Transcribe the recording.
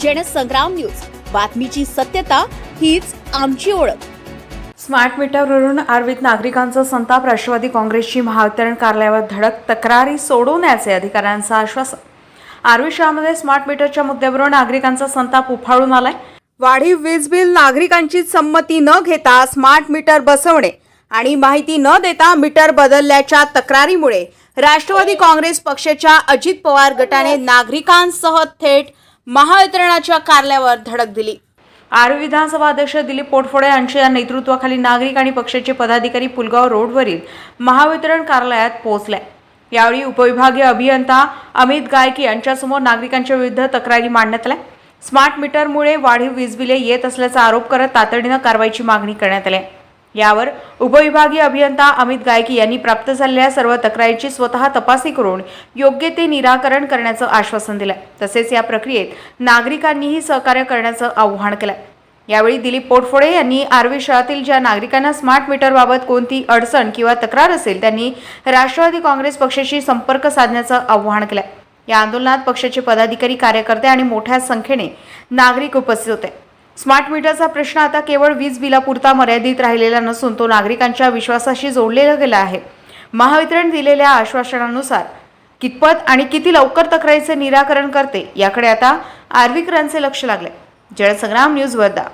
Jansangram news, बातमीची सत्यता हीच आमची ओळख. स्मार्ट मीटरवरून आर्वीत नागरिकांचा संताप. राष्ट्रवादी काँग्रेसची महावितरण कार्यालयावर धडक. तक्रारी सोडवण्याचे अधिकाऱ्यांचं आश्वासन. आर्वी शहरामध्ये स्मार्ट मीटरच्या मुद्द्यावरून नागरिकांचा संताप उफाळून आलाय. वाढीव वीज बिल, नागरिकांची संमती न घेता स्मार्ट मीटर बसवणे आणि माहिती न देता मीटर बदलल्याच्या तक्रारीमुळे राष्ट्रवादी काँग्रेस पक्षाच्या अजित पवार गटाने नागरिकांसह थेट महावितरणाच्या कार्यालयावर धडक दिली. आर्वी विधानसभा अध्यक्ष दिलीप पोटफोडे यांच्या नेतृत्वाखाली नागरिक आणि पक्षाचे पदाधिकारी पुलगाव रोडवरील महावितरण कार्यालयात पोहोचले. यावेळी उपविभागीय अभियंता अमित गायकी यांच्यासमोर नागरिकांच्या विरुद्ध तक्रारी मांडण्यात आल्या. स्मार्ट मीटरमुळे वाढीव वीज बिले येत असल्याचा आरोप करत तातडीनं कारवाईची मागणी करण्यात आली. यावर उपविभागीय अभियंता अमित गायकी यांनी प्राप्त झालेल्या सर्व तक्रारीची स्वतः तपासणी करून योग्य ते निराकरण करण्याचं आश्वासन दिलं. तसेच या प्रक्रियेत नागरिकांनीही सहकार्य करण्याचं आवाहन केलं. यावेळी दिलीप पोटफोडे यांनी आर्वी शहरातील ज्या नागरिकांना स्मार्ट मीटरबाबत कोणती अडचण किंवा तक्रार असेल त्यांनी राष्ट्रवादी काँग्रेस पक्षाशी संपर्क साधण्याचं आवाहन केलं. या आंदोलनात पक्षाचे पदाधिकारी, कार्यकर्ते आणि मोठ्या संख्येने नागरिक उपस्थित होते. स्मार्ट मीटरचा प्रश्न आता केवळ वीज बिलापुरता मर्यादित राहिलेला नसून तो नागरिकांच्या विश्वासाशी जोडलेला गेला आहे. महावितरण दिलेल्या आश्वासनानुसार कितपत आणि किती लवकर तक्रारीचे निराकरण करते याकडे आता आर्वीकरांचे लक्ष लागले. जनसंग्राम न्यूज वर्धा.